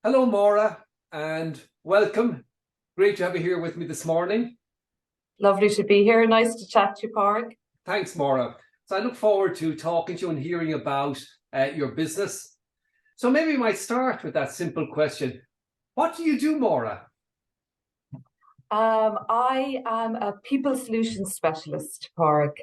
Hello, Maura, and welcome. Great to have you here with me this morning. Lovely to be here. Nice to chat to you, Park. Thanks, Maura. So I look forward to talking to you and hearing about your business. So maybe we might start with that simple question. What do you do, Maura? I am a people solutions specialist, Park.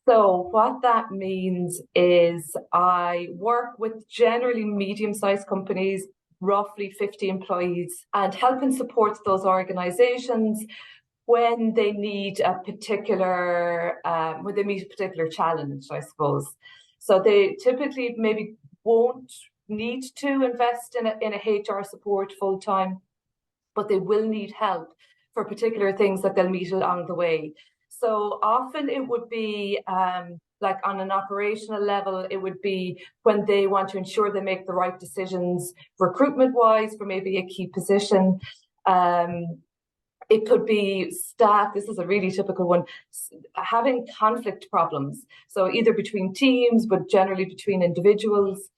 So what that means is I work with generally medium-sized companies, roughly 50 employees, and help and support those organizations when they need a particular, when they meet a particular challenge, I suppose. So they typically maybe won't need to invest in a HR support full time, but they will need help for particular things that they'll meet along the way. So often it would be like on an operational level, it would be when they want to ensure they make the right decisions recruitment wise for maybe a key position. It could be staff, this is a really typical one, having conflict problems. So either between teams, but generally between individuals.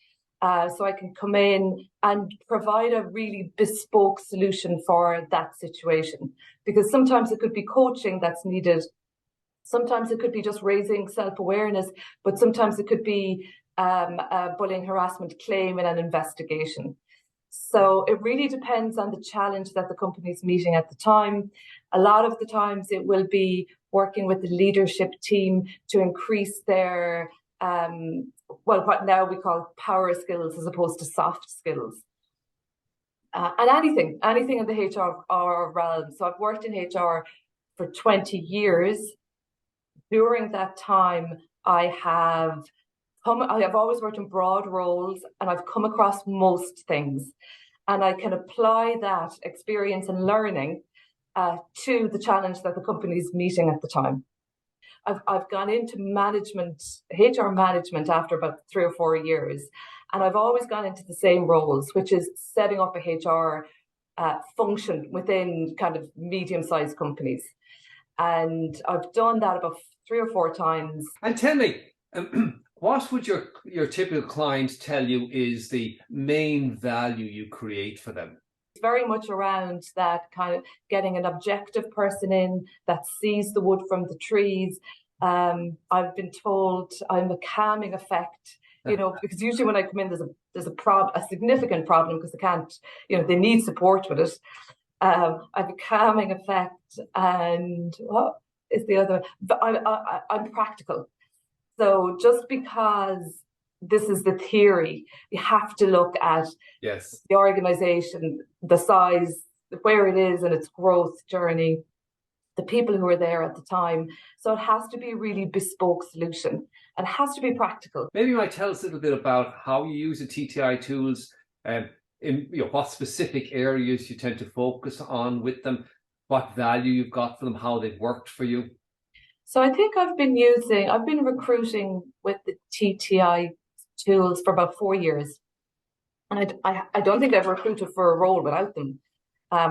So I can come in and provide a really bespoke solution for that situation. Because sometimes it could be coaching that's needed. Sometimes it could be just raising self-awareness, but sometimes it could be a bullying harassment claim in an investigation. So it really depends on the challenge that the company's meeting at the time. A lot of the times it will be working with the leadership team to increase their, what now we call power skills as opposed to soft skills. And anything in the HR realm. So I've worked in HR for 20 years. During that time, I have always worked in broad roles and I've come across most things, and I can apply that experience and learning to the challenge that the company's meeting at the time. I've gone into management, HR management, after about 3 or 4 years, and I've always gone into the same roles, which is setting up a HR function within kind of medium-sized companies. And I've done that about 3 or 4 times. And tell me, what would your typical client tell you is the main value you create for them? It's very much around that kind of getting an objective person in that sees the wood from the trees. I've been told I'm a calming effect, because usually when I come in, there's a significant problem because they can't, they need support with it. I have a calming effect, and what is the other? But I'm practical. So just because this is the theory, you have to look at the organization, the size, where it is in its growth journey, the people who are there at the time. So it has to be a really bespoke solution and it has to be practical. Maybe you might tell us a little bit about how you use the TTI tools, in what specific areas you tend to focus on with them, what value you've got for them, how they've worked for you. So I think I've been recruiting with the TTI tools for about 4 years. And I don't think I've recruited for a role without them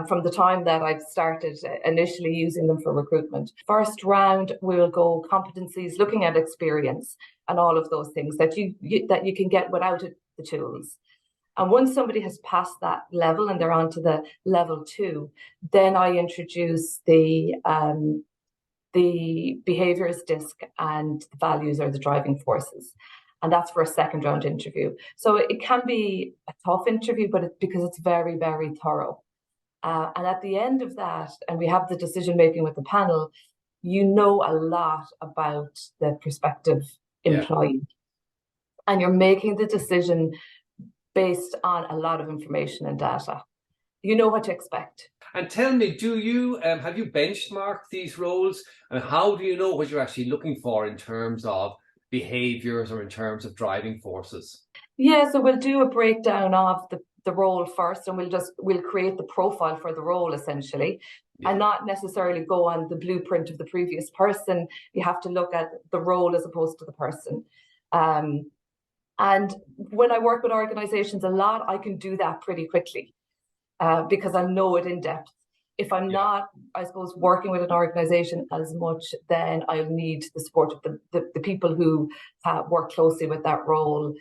from the time that I've started initially using them for recruitment. First round, we'll go competencies, looking at experience and all of those things that you can get without the tools. And once somebody has passed that level and they're on to the level 2, then I introduce the behaviors disc and the values are the driving forces. And that's for a second round interview. So it can be a tough interview, but because it's very, very thorough. And at the end of that, and we have the decision making with the panel, you know a lot about the prospective employee. And you're making the decision based on a lot of information and data. You know what to expect. And tell me, have you benchmarked these roles, and how do you know what you're actually looking for in terms of behaviors or in terms of driving forces? Yeah, so we'll do a breakdown of the role first, and we'll create the profile for the role essentially, and not necessarily go on the blueprint of the previous person. You have to look at the role as opposed to the person. And when I work with organizations a lot, I can do that pretty quickly because I know it in depth. If I'm not, I suppose, working with an organization as much, then I'll need the support of the people who work closely with that role,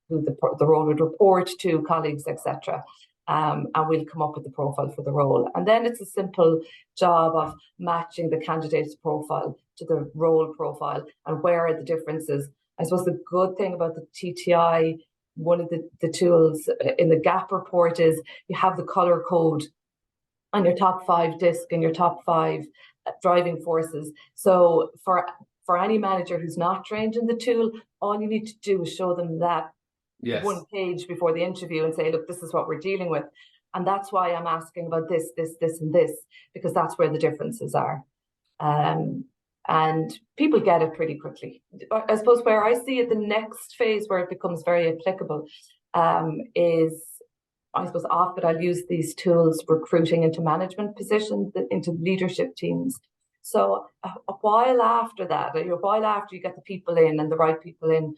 who the role would report to, colleagues, etc. and we'll come up with the profile for the role. And then it's a simple job of matching the candidate's profile to the role profile and where are the differences. I suppose the good thing about the TTI, one of the tools in the gap report is you have the color code on your top 5 disc and your top 5 driving forces. So for any manager who's not trained in the tool, all you need to do is show them that one page before the interview and say, look, this is what we're dealing with. And that's why I'm asking about this, and this, because that's where the differences are. And people get it pretty quickly. I suppose where I see it, the next phase where it becomes very applicable is, I suppose, often I'll use these tools recruiting into management positions, into leadership teams. So a while after that, a while after you get the people in and the right people in,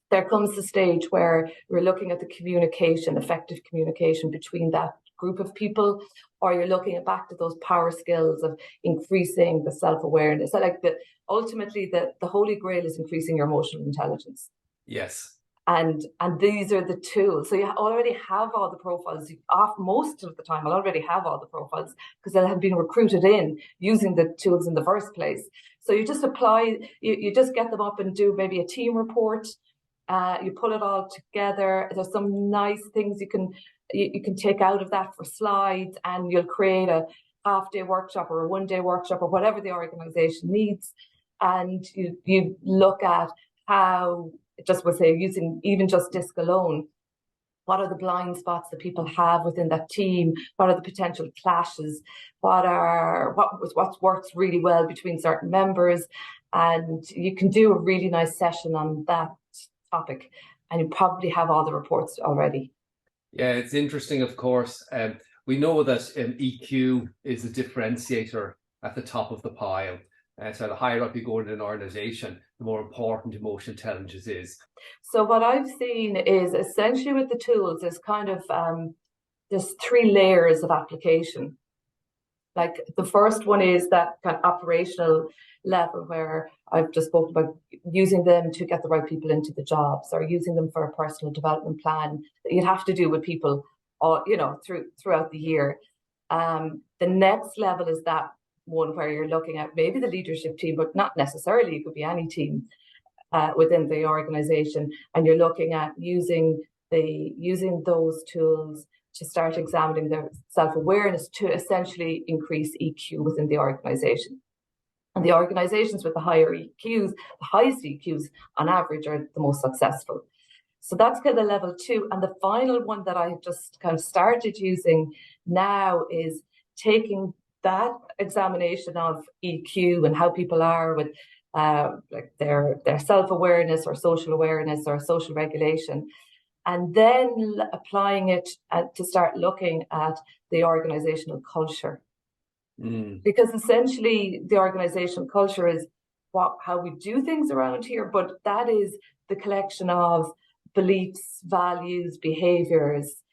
there comes the stage where we're looking at the communication, effective communication between that group of people, or you're looking back to those power skills of increasing the self-awareness. So like ultimately the holy grail is increasing your emotional intelligence. Yes. And these are the tools. So you already have all the profiles. Most of the time, I'll already have all the profiles because they'll have been recruited in using the tools in the first place. So you just apply, you just get them up and do maybe a team report. You pull it all together. There's some nice things you can take out of that for slides, and you'll create a half-day workshop or a one-day workshop or whatever the organization needs. And you look at how, just we'll say, using even just DISC alone, what are the blind spots that people have within that team? What are the potential clashes? What works really well between certain members? And you can do a really nice session on that topic, and you probably have all the reports already. Yeah, it's interesting, of course. We know that EQ is a differentiator at the top of the pile. So the higher up you go in an organization, the more important emotional intelligence is. So what I've seen is essentially with the tools, there's kind of there's 3 layers of application. Like the first one is that kind of operational level where I've just spoken about using them to get the right people into the jobs, or using them for a personal development plan that you'd have to do with people, throughout the year. The next level is that one where you're looking at maybe the leadership team, but not necessarily. It could be any team within the organization, and you're looking at using those tools to start examining their self-awareness to essentially increase EQ within the organization. And the organizations with the higher EQs, the highest EQs on average, are the most successful. So that's kind of level 2. And the final one that I have just kind of started using now is taking that examination of EQ and how people are with like their self-awareness or social awareness or social regulation, and then applying it to start looking at the organizational culture. Because essentially the organizational culture is how we do things around here, but that is the collection of beliefs, values, behaviors.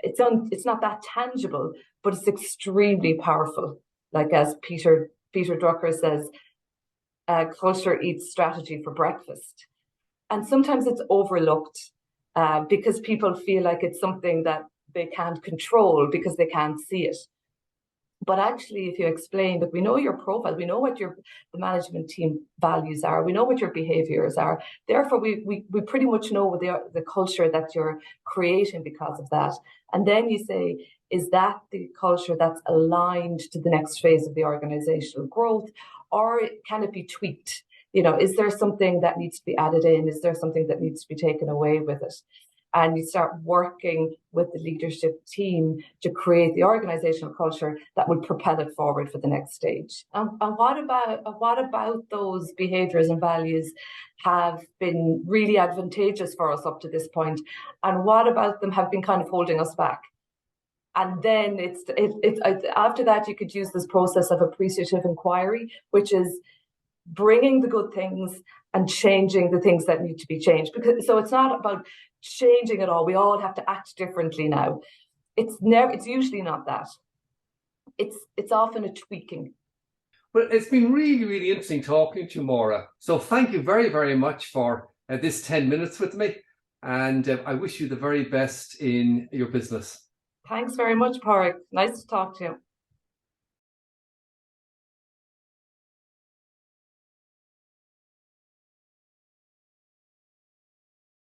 It's not that tangible, but it's extremely powerful. Like as Peter Drucker says, culture eats strategy for breakfast. And sometimes it's overlooked because people feel like it's something that they can't control because they can't see it. But actually, if you explain that we know your profile, we know what the management team values are, we know what your behaviors are. Therefore, we pretty much know the culture that you're creating because of that. And then you say, is that the culture that's aligned to the next phase of the organizational growth, or can it be tweaked? Is there something that needs to be added in? Is there something that needs to be taken away with it? And you start working with the leadership team to create the organizational culture that would propel it forward for the next stage. And what about those behaviors and values have been really advantageous for us up to this point? And what about them have been kind of holding us back? And then it's after that, you could use this process of appreciative inquiry, which is bringing the good things and changing the things that need to be changed. So it's not about changing it all. We all have to act differently now. It's usually not that. It's often a tweaking. Well, it's been really, really interesting talking to you, Maura. So thank you very, very much for this 10 minutes with me. And I wish you the very best in your business. Thanks very much, Parag. Nice to talk to you.